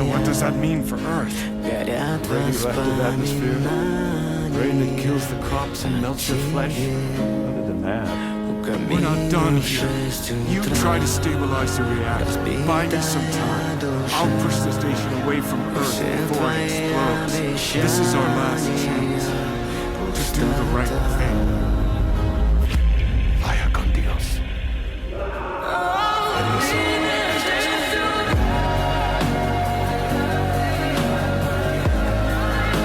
So what does that mean for Earth? Radioactive atmosphere. Rain that kills the crops and melts your flesh. Other than that, We're not done here. You try to stabilize the reactor. Buy me some time. I'll push the station away from Earth before it explodes. This is our last chance to do the right thing.